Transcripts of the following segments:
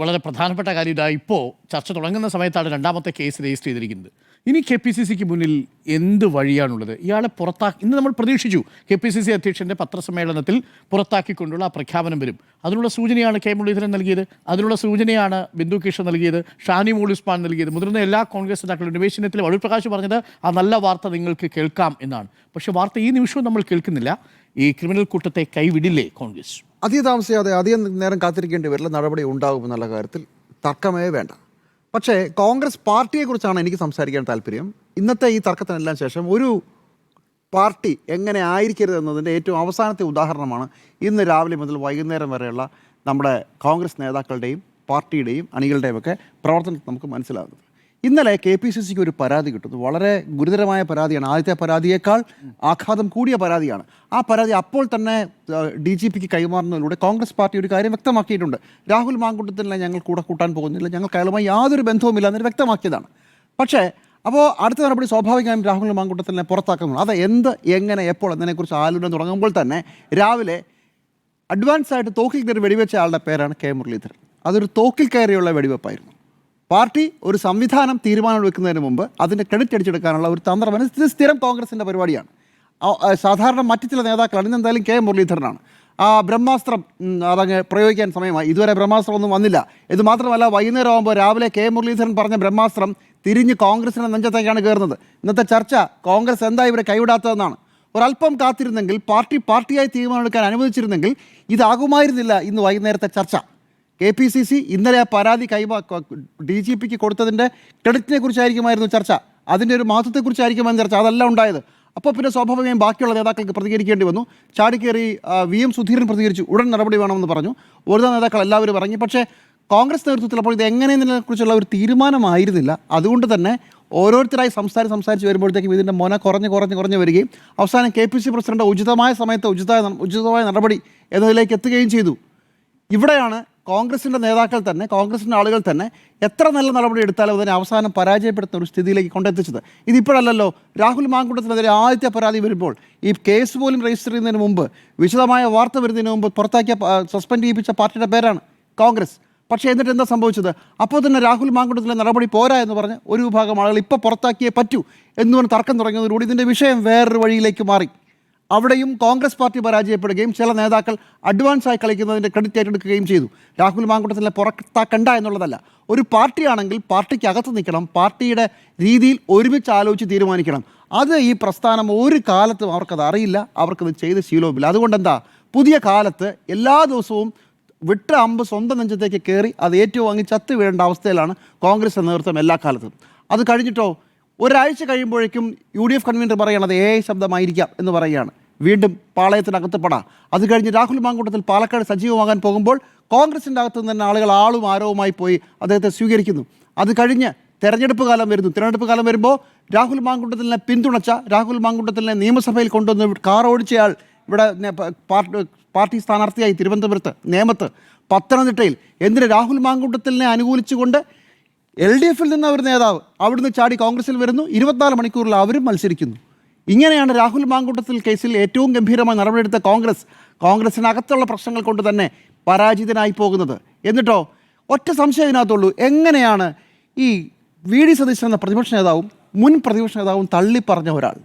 വളരെ പ്രധാനപ്പെട്ട കാര്യം ഇതാ ഇപ്പോൾ ചർച്ച തുടങ്ങുന്ന സമയത്താണ് രണ്ടാമത്തെ കേസ് രജിസ്റ്റർ ചെയ്തിരിക്കുന്നത്. ഇനി KPCCക്ക് മുന്നിൽ എന്ത് വഴിയാണുള്ളത്? ഇയാളെ ഇന്ന് നമ്മൾ പ്രതീക്ഷിച്ചു KPCC അധ്യക്ഷൻ്റെ പത്രസമ്മേളനത്തിൽ പുറത്താക്കിക്കൊണ്ടുള്ള ആ പ്രഖ്യാപനം വരും. അതിനുള്ള സൂചനയാണ് കെ മുരളീധരൻ നൽകിയത്, അതിനുള്ള സൂചനയാണ് ബിന്ദു കിഷൻ നൽകിയത്, ഷാനി മോൾ ഉസ്മാൻ നൽകിയത്, മുതിർന്ന എല്ലാ കോൺഗ്രസ് നേതാക്കളും. രമേശ് ചെന്നിത്തല വടൂർ പ്രകാശ് പറഞ്ഞത് ആ നല്ല വാർത്ത നിങ്ങൾക്ക് കേൾക്കാം എന്നാണ്. പക്ഷേ വാർത്ത ഈ നിമിഷവും നമ്മൾ കേൾക്കുന്നില്ല. ഈ ക്രിമിനൽ കൂട്ടത്തെ കൈവിടില്ലേ കോൺഗ്രസ്? അധികം താമസിയാതെ അധികം നേരം കാത്തിരിക്കേണ്ടി വരില്ല, നടപടി ഉണ്ടാകുമെന്നുള്ള കാര്യത്തിൽ തർക്കമേ വേണ്ട. പക്ഷേ കോൺഗ്രസ് പാർട്ടിയെക്കുറിച്ചാണ് എനിക്ക് സംസാരിക്കാൻ താല്പര്യം. ഇന്നത്തെ ഈ തർക്കത്തിനെല്ലാം ശേഷം ഒരു പാർട്ടി എങ്ങനെ ആയിരിക്കരുത് എന്നതിൻ്റെ ഏറ്റവും അവസാനത്തെ ഉദാഹരണമാണ് ഇന്ന് രാവിലെ മുതൽ വൈകുന്നേരം വരെയുള്ള നമ്മുടെ കോൺഗ്രസ് നേതാക്കളുടെയും പാർട്ടിയുടെയും അണികളുടെയും ഒക്കെ പ്രവർത്തനം നമുക്ക് മനസ്സിലാകുന്നത്. ഇന്നലെ KPCCക്ക് ഒരു പരാതി കിട്ടുന്നു. വളരെ ഗുരുതരമായ പരാതിയാണ്. ആദ്യത്തെ പരാതിയേക്കാൾ ആഘാതം കൂടിയ പരാതിയാണ്. ആ പരാതി അപ്പോൾ തന്നെ DGPക്ക് കൈമാറുന്നതിലൂടെ കോൺഗ്രസ് പാർട്ടി ഒരു കാര്യം വ്യക്തമാക്കിയിട്ടുണ്ട്. രാഹുൽ മാങ്കൂട്ടത്തിനെ ഞങ്ങൾ കൂടെ കൂട്ടാൻ പോകുന്നില്ല, ഞങ്ങൾക്ക് അയാളുമായി യാതൊരു ബന്ധവുമില്ല എന്നൊരു വ്യക്തമാക്കിയതാണ്. പക്ഷേ അപ്പോൾ അടുത്ത നടപടി സ്വാഭാവികമായും രാഹുൽ മാങ്കൂട്ടത്തിനെ പുറത്താക്കുന്നു. അത് എങ്ങനെ എപ്പോൾ എന്നതിനെക്കുറിച്ച് ആലോചന തുടങ്ങുമ്പോൾ തന്നെ രാവിലെ അഡ്വാൻസ് ആയിട്ട് തോക്കിൽ കയറി വെടിവെച്ച ആളുടെ പേരാണ് കെ മുരളീധരൻ. അതൊരു തോക്കിൽ കയറിയുള്ള വെടിവെപ്പായിരുന്നു. പാർട്ടി ഒരു സംവിധാനം തീരുമാനം എടുക്കുന്നതിന് മുമ്പ് അതിൻ്റെ ക്രെഡിറ്റ് അടിച്ചെടുക്കാനുള്ള ഒരു തന്ത്രമാണ്. ഇത് സ്ഥിരം കോൺഗ്രസിൻ്റെ പരിപാടിയാണ്. സാധാരണ മറ്റു ചില നേതാക്കളാണ്, ഇന്നെന്തായാലും കെ മുരളീധരനാണ്. ആ ബ്രഹ്മാസ്ത്രം അതങ്ങ് പ്രയോഗിക്കാൻ സമയമായി. ഇതുവരെ ബ്രഹ്മാസ്ത്രം ഒന്നും വന്നില്ല. ഇത് മാത്രമല്ല, വൈകുന്നേരം ആകുമ്പോൾ രാവിലെ കെ മുരളീധരൻ പറഞ്ഞ ബ്രഹ്മാസ്ത്രം തിരിഞ്ഞ് കോൺഗ്രസിൻ്റെ നെഞ്ചത്തേക്കാണ് കയറുന്നത്. ഇന്നത്തെ ചർച്ച കോൺഗ്രസ് എന്താ ഇവരെ കൈവിടാത്തതെന്നാണ്. ഒരല്പം കാത്തിരുന്നെങ്കിൽ, പാർട്ടിയായി തീരുമാനമെടുക്കാൻ അനുവദിച്ചിരുന്നെങ്കിൽ ഇതാകുമായിരുന്നില്ല ഇന്ന് വൈകുന്നേരത്തെ ചർച്ച. KPCC ഇന്നലെ ആ പരാതി DGPക്ക് കൊടുത്തതിൻ്റെ ക്രെഡിറ്റിനെ കുറിച്ചായിരിക്കുമായിരുന്നു ചർച്ച, അതിൻ്റെ ഒരു മഹത്വത്തെക്കുറിച്ചായിരിക്കുമായിരുന്നു ചർച്ച. അതല്ല ഉണ്ടായത്. അപ്പോൾ പിന്നെ സ്വാഭാവികമായും ബാക്കിയുള്ള നേതാക്കൾക്ക് പ്രതികരിക്കേണ്ടി വന്നു. ചാടിക്കേറി VM സുധീരൻ പ്രതികരിച്ചു, ഉടൻ നടപടി വേണമെന്ന് പറഞ്ഞു. ഓരോ നേതാക്കൾ എല്ലാവരും ഇറങ്ങി. പക്ഷേ കോൺഗ്രസ് നേതൃത്വത്തിൽ അപ്പോൾ ഇത് എങ്ങനെയെന്നതിനെക്കുറിച്ചുള്ള ഒരു തീരുമാനമായിരുന്നില്ല. അതുകൊണ്ട് തന്നെ ഓരോരുത്തരായി സംസാരിച്ച് വരുമ്പോഴത്തേക്കും ഇതിൻ്റെ മൊന കുറഞ്ഞ് വരികയും അവസാനം KPCC പ്രസിഡന്റ് ഉചിതമായ സമയത്ത് ഉചിതമായ നടപടി എന്നതിലേക്ക് എത്തുകയും ചെയ്തു. ഇവിടെയാണ് കോൺഗ്രസിൻ്റെ നേതാക്കൾ തന്നെ, കോൺഗ്രസിൻ്റെ ആളുകൾ തന്നെ എത്ര നല്ല നടപടി എടുത്താലും അതിനെ അവസാനം പരാജയപ്പെടുത്തുന്ന ഒരു സ്ഥിതിയിലേക്ക് കൊണ്ടെത്തിച്ചത്. ഇതിപ്പോഴല്ലല്ലോ. രാഹുൽ മാങ്കൂട്ടത്തിനെതിരെ ആദ്യത്തെ പരാതി വരുമ്പോൾ ഈ കേസ് പോലും രജിസ്റ്റർ ചെയ്യുന്നതിന് മുമ്പ്, വിശദമായ വാർത്ത വരുന്നതിന് മുമ്പ് സസ്പെൻഡ് ചെയ്യിപ്പിച്ച പാർട്ടിയുടെ പേരാണ് കോൺഗ്രസ്. പക്ഷേ എന്നിട്ട് എന്താ സംഭവിച്ചത്? അപ്പോൾ തന്നെ രാഹുൽ മാങ്കൂട്ടത്തിലെ നടപടി പോരാ എന്ന് പറഞ്ഞ് ഒരു വിഭാഗം ആളുകൾ ഇപ്പോൾ പുറത്താക്കിയേ പറ്റൂ എന്ന് പറഞ്ഞ് തർക്കം തുടങ്ങിയതോടുകൂടി ഇതിൻ്റെ വിഷയം വേറൊരു വഴിയിലേക്ക് മാറി. അവിടെയും കോൺഗ്രസ് പാർട്ടി പരാജയപ്പെടുകയും ചില നേതാക്കൾ അഡ്വാൻസായി കളിക്കുന്നതിൻ്റെ ക്രെഡിറ്റ് ഏറ്റെടുക്കുകയും ചെയ്തു. രാഹുൽ മാങ്കൂട്ടത്തിനെ പുറത്താക്കണ്ട എന്നുള്ളതല്ല. ഒരു പാർട്ടിയാണെങ്കിൽ പാർട്ടിക്ക് അകത്ത് നിൽക്കണം, പാർട്ടിയുടെ രീതിയിൽ ഒരുമിച്ച് ആലോചിച്ച് തീരുമാനിക്കണം. അത് ഈ പ്രസ്ഥാനം ഒരു കാലത്തും അവർക്കത് അറിയില്ല, അവർക്കത് ചെയ്ത് ശീലവുമില്ല. അതുകൊണ്ടെന്താ, പുതിയ കാലത്ത് എല്ലാ ദിവസവും വിട്ട അമ്പ് സ്വന്തം നെഞ്ചത്തേക്ക് കയറി അത് ഏറ്റുവാങ്ങി ചത്തു വീഴേണ്ട അവസ്ഥയിലാണ് കോൺഗ്രസ് നേതൃത്വം എല്ലാ കാലത്തും. അത് കഴിഞ്ഞിട്ടോ ഒരാഴ്ച കഴിയുമ്പോഴേക്കും UDF കൺവീനർ പറയണത് AI ശബ്ദമായിരിക്കാം എന്ന് പറയുകയാണ്. വീണ്ടും പാളയത്തിനകത്ത് പെടാം. അത് കഴിഞ്ഞ് രാഹുൽ മാങ്കൂട്ടത്തിൽ പാലക്കാട് സജീവമാകാൻ പോകുമ്പോൾ കോൺഗ്രസിൻ്റെ അകത്ത് നിന്ന് തന്നെ ആളുകൾ ആളും ആരവുമായി പോയി അദ്ദേഹത്തെ സ്വീകരിക്കുന്നു. അത് കഴിഞ്ഞ് തെരഞ്ഞെടുപ്പ് കാലം വരുന്നു. തിരഞ്ഞെടുപ്പ് കാലം വരുമ്പോൾ രാഹുൽ മാങ്കൂട്ടത്തിനെ പിന്തുണച്ച, രാഹുൽ മാങ്കൂട്ടത്തിനെ നിയമസഭയിൽ കൊണ്ടുവന്ന് കാർ ഓടിച്ചയാൾ ഇവിടെ പാർട്ടി സ്ഥാനാർത്ഥിയായി തിരുവനന്തപുരത്ത്, നേമത്ത്, പത്തനംതിട്ടയിൽ എന്തിന് രാഹുൽ മാങ്കൂട്ടത്തിനെ അനുകൂലിച്ചുകൊണ്ട് LDFിൽ നിന്ന് ഒരു നേതാവ് അവിടുന്ന് ചാടി കോൺഗ്രസിൽ വരുന്നു. 24 മണിക്കൂറിൽ അവരും മത്സരിക്കുന്നു. ഇങ്ങനെയാണ് രാഹുൽ മാങ്കൂട്ടത്തിൽ കേസിൽ ഏറ്റവും ഗംഭീരമായി നടപടിയെടുത്ത കോൺഗ്രസിനകത്തുള്ള പ്രശ്നങ്ങൾ കൊണ്ട് തന്നെ പരാജിതനായി പോകുന്നത്. എന്നിട്ടോ ഒറ്റ സംശയം ഇതിനകത്തുള്ളൂ, എങ്ങനെയാണ് ഈ VD സതീശൻ എന്ന പ്രതിപക്ഷ നേതാവും മുൻ പ്രതിപക്ഷ നേതാവും തള്ളിപ്പറഞ്ഞ ഒരാൾ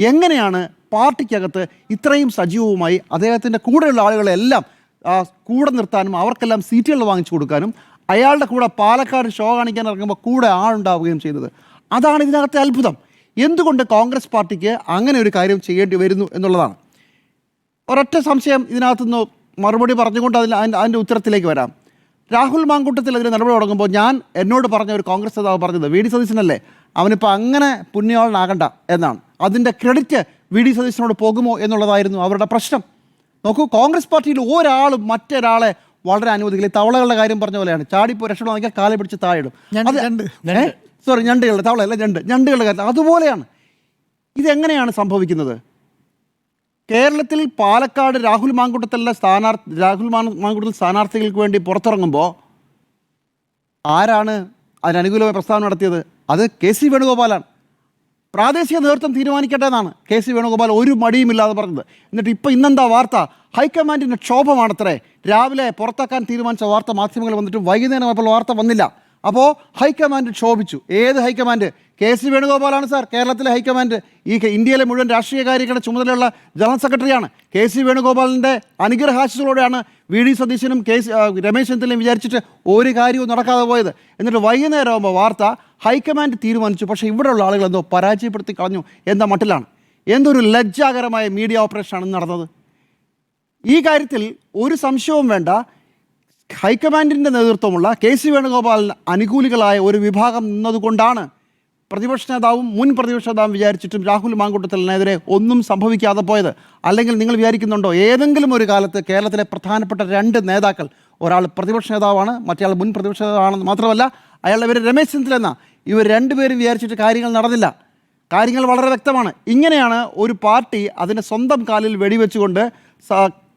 എങ്ങനെയാണ് പാർട്ടിക്കകത്ത് ഇത്രയും സജീവവുമായി അദ്ദേഹത്തിൻ്റെ കൂടെയുള്ള ആളുകളെല്ലാം കൂടെ നിർത്താനും അവർക്കെല്ലാം സീറ്റുകൾ വാങ്ങിച്ചു കൊടുക്കാനും അയാളുടെ കൂടെ പാലക്കാട് ഷോ കാണിക്കാൻ ഇറങ്ങുമ്പോൾ കൂടെ ആളുണ്ടാവുകയും ചെയ്തത്? അതാണ് ഇതിനകത്തെ അത്ഭുതം. എന്തുകൊണ്ട് കോൺഗ്രസ് പാർട്ടിക്ക് അങ്ങനെ ഒരു കാര്യം ചെയ്യേണ്ടി വരുന്നു എന്നുള്ളതാണ്. ഒരൊറ്റ സംശയം ഇതിനകത്തുനിന്ന് മറുപടി പറഞ്ഞുകൊണ്ട് അതിൻ്റെ ഉത്തരത്തിലേക്ക് വരാം. രാഹുൽ മാങ്കൂട്ടത്തിലെതിരെ നടപടി തുടങ്ങുമ്പോൾ എന്നോട് പറഞ്ഞ ഒരു കോൺഗ്രസ് നേതാവ് പറഞ്ഞത് VD സതീശനല്ലേ, അവനിപ്പോൾ അങ്ങനെ പുണ്യാളനാകണ്ട എന്നാണ്. അതിൻ്റെ ക്രെഡിറ്റ് VD സതീശനോട് പോകുമോ എന്നുള്ളതായിരുന്നു അവരുടെ പ്രശ്നം. നോക്കൂ, കോൺഗ്രസ് പാർട്ടിയിൽ ഒരാളും മറ്റൊരാളെ വളരെ അനുവദിക്കില്ല. തവളകളുടെ കാര്യം പറഞ്ഞ പോലെയാണ്. ചാടിപ്പോൾ രക്ഷപ്പെടാൻ നോക്കിയാൽ കാലെ പിടിച്ച് താഴെയിടും. ഞണ്ടുകളുടെ തവളയല്ല, ഞണ്ടുകളുടെ കാര്യം അതുപോലെയാണ്. ഇതെങ്ങനെയാണ് സംഭവിക്കുന്നത്? കേരളത്തിൽ പാലക്കാട് രാഹുൽ മാങ്കൂട്ടത്തിൽ സ്ഥാനാർത്ഥികൾക്ക് വേണ്ടി പുറത്തിറങ്ങുമ്പോൾ ആരാണ് അതിനനുകൂലമായ പ്രസ്താവന നടത്തിയത്? അത് KC വേണുഗോപാലാണ്. പ്രാദേശിക നേതൃത്വം തീരുമാനിക്കട്ടെ എന്നാണ് KC വേണുഗോപാൽ ഒരു മടിയുമില്ലാതെ പറഞ്ഞത്. എന്നിട്ട് ഇന്നെന്താ വാർത്ത? ഹൈക്കമാൻഡിൻ്റെ ക്ഷോഭമാണത്രേ. രാവിലെ പുറത്താക്കാൻ തീരുമാനിച്ച വാർത്ത മാധ്യമങ്ങൾ വന്നിട്ട് വൈകുന്നേരം അപ്പോൾ വാർത്ത വന്നില്ല. അപ്പോൾ ഹൈക്കമാൻഡ് ക്ഷോഭിച്ചു. ഏത് ഹൈക്കമാൻഡ്? KC വേണുഗോപാലാണ് സാർ കേരളത്തിലെ ഹൈക്കമാൻഡ്. ഈ ഇന്ത്യയിലെ മുഴുവൻ രാഷ്ട്രീയ കാര്യങ്ങളുടെ ചുമതലയുള്ള ജനറൽ സെക്രട്ടറിയാണ്. KC വേണുഗോപാലിൻ്റെ അനുഗ്രഹാശികളോടെയാണ് VD സതീശനും രമേശ് ചെന്നിത്തലയും വിചാരിച്ചിട്ട് ഒരു കാര്യവും നടക്കാതെ പോയത്. എന്നിട്ട് വൈകുന്നേരം ആകുമ്പോൾ വാർത്ത ഹൈക്കമാൻഡ് തീരുമാനിച്ചു, പക്ഷേ ഇവിടെയുള്ള ആളുകൾ എന്തോ പരാജയപ്പെടുത്തി കളഞ്ഞു എന്ന മട്ടിലാണ്. എന്തൊരു ലജ്ജാകരമായ മീഡിയ ഓപ്പറേഷനാണ് നടന്നത്. ഈ കാര്യത്തിൽ ഒരു സംശയവും വേണ്ട. ഹൈക്കമാൻഡിൻ്റെ നേതൃത്വമുള്ള KC വേണുഗോപാലിന് അനുകൂലികളായ ഒരു വിഭാഗം നിന്നതുകൊണ്ടാണ് പ്രതിപക്ഷ നേതാവും മുൻ പ്രതിപക്ഷ നേതാവും വിചാരിച്ചിട്ടും രാഹുൽ മാങ്കൂട്ടത്തിനെതിരെ ഒന്നും സംഭവിക്കാതെ പോയത്. അല്ലെങ്കിൽ നിങ്ങൾ വിചാരിക്കുന്നുണ്ടോ ഏതെങ്കിലും ഒരു കാലത്ത് കേരളത്തിലെ പ്രധാനപ്പെട്ട 2 നേതാക്കൾ, ഒരാൾ പ്രതിപക്ഷ നേതാവാണ്, മറ്റേയാൾ മുൻ പ്രതിപക്ഷ നേതാവാണെന്ന് മാത്രമല്ല അയാളുടെ പേര് രമേശ് ചെന്നിത്തല എന്ന, ഇവർ 2 പേരും വിചാരിച്ചിട്ട് കാര്യങ്ങൾ നടന്നില്ല. കാര്യങ്ങൾ വളരെ വ്യക്തമാണ്. ഇങ്ങനെയാണ് ഒരു പാർട്ടി അതിൻ്റെ സ്വന്തം കാലിൽ വെടിവെച്ചുകൊണ്ട്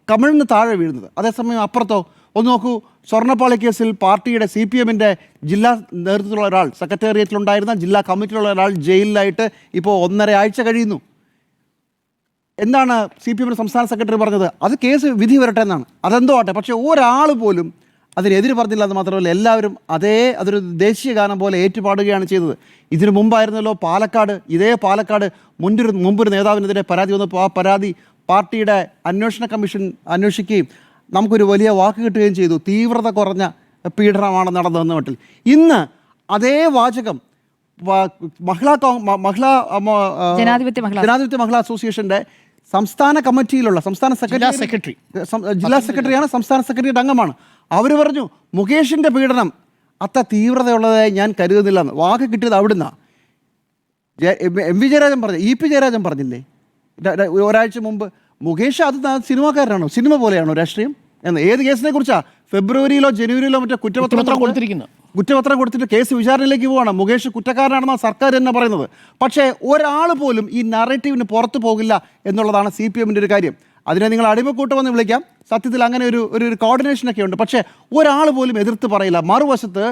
കമിഴ്ന്ന് താഴെ വീഴുന്നത്. അതേസമയം അപ്പുറത്തോ ഒന്ന് നോക്കൂ, സ്വർണ്ണപ്പാളി കേസിൽ പാർട്ടിയുടെ CPMൻ്റെ ജില്ലാ നേതൃത്വത്തിലുള്ള ഒരാൾ, സെക്രട്ടേറിയറ്റിലുണ്ടായിരുന്ന ജില്ലാ കമ്മിറ്റിയിലുള്ള ഒരാൾ ജയിലിലായിട്ട് ഇപ്പോൾ 1.5 ആഴ്ച കഴിയുന്നു. എന്താണ് CPMൻ്റെ സംസ്ഥാന സെക്രട്ടറി പറഞ്ഞത്? അത് കേസ് വിധി വരട്ടെ എന്നാണ്. അതെന്തോ ആട്ടെ, പക്ഷേ ഒരാൾ പോലും അതിനെതിര് പറഞ്ഞില്ല എന്ന് മാത്രമല്ല എല്ലാവരും അതൊരു ദേശീയ ഗാനം പോലെ ഏറ്റുപാടുകയാണ് ചെയ്തത്. ഇതിനു മുമ്പായിരുന്നല്ലോ പാലക്കാട്, ഇതേ പാലക്കാട് മുമ്പൊരു നേതാവിനെതിരെ പരാതി വന്നപ്പോൾ ആ പരാതി പാർട്ടിയുടെ അന്വേഷണ കമ്മീഷൻ അന്വേഷിക്കുകയും നമുക്കൊരു വലിയ വാക്ക് കിട്ടുകയും ചെയ്തു. തീവ്രത കുറഞ്ഞ പീഡനമാണ് നടന്നതെന്ന മട്ടിൽ. ഇന്ന് അതേ വാചകം ജനാധിപത്യ മഹിളാ അസോസിയേഷൻ്റെ സംസ്ഥാന കമ്മിറ്റിയിലുള്ള ജില്ലാ സെക്രട്ടറിയാണ്, സംസ്ഥാന സെക്രട്ടറിയുടെ അംഗമാണ്. അവർ പറഞ്ഞു മുകേഷിൻ്റെ പീഡനം അത്ര തീവ്രതയുള്ളതായി ഞാൻ കരുതുന്നില്ല എന്ന്. വാക്ക് കിട്ടിയത് അവിടുന്നാണ്. MV ജയരാജൻ പറഞ്ഞു, EP ജയരാജൻ പറഞ്ഞില്ലേ ഒരാഴ്ച മുമ്പ്, മുകേഷ് അത് സിനിമാക്കാരനാണോ, സിനിമ പോലെയാണോ രാഷ്ട്രീയം എന്ന്? ഏത് കേസിനെ കുറിച്ചാണ്? ഫെബ്രുവരിയിലോ ജനുവരിയിലോ മറ്റേ കുറ്റപത്രം കൊടുത്തിട്ട് കേസ് വിചാരണയിലേക്ക് പോവാണ്. മുകേഷ് കുറ്റക്കാരനാണെന്നാണ് സർക്കാർ തന്നെ പറയുന്നത്. പക്ഷേ ഒരാൾ പോലും ഈ നറേറ്റീവിന് പുറത്തു പോകില്ല എന്നുള്ളതാണ് CPMൻ്റെ ഒരു കാര്യം. അതിനെ നിങ്ങൾ അടിമക്കൂട്ടമെന്ന് വിളിക്കാം. സത്യത്തിൽ അങ്ങനെ ഒരു കോർഡിനേഷനൊക്കെ ഉണ്ട്. പക്ഷേ ഒരാൾ പോലും എതിർത്ത് പറയില്ല. മറുവശത്ത്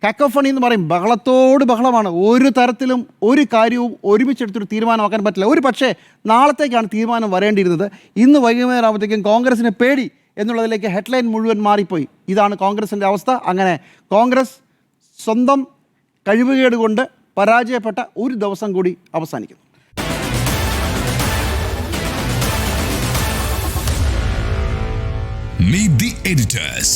കാക്കോഫണി എന്ന് പറയും, ബഹളത്തോട് ബഹളമാണ്. ഒരു തരത്തിലും ഒരു കാര്യവും ഒരുമിച്ചെടുത്തൊരു തീരുമാനമാക്കാൻ പറ്റില്ല. ഒരു പക്ഷേ നാളത്തേക്കാണ് തീരുമാനം വരേണ്ടിയിരുന്നത്. ഇന്ന് വൈകുന്നേരമാകുമ്പോഴത്തേക്കും കോൺഗ്രസിന് പേടി എന്നുള്ളതിലേക്ക് ഹെഡ്ലൈൻ മുഴുവൻ മാറിപ്പോയി. ഇതാണ് കോൺഗ്രസിൻ്റെ അവസ്ഥ. അങ്ങനെ കോൺഗ്രസ് സ്വന്തം കഴിവുകേട് കൊണ്ട് പരാജയപ്പെട്ട ഒരു ദിവസം കൂടി അവസാനിക്കുന്നു. Meet the editors.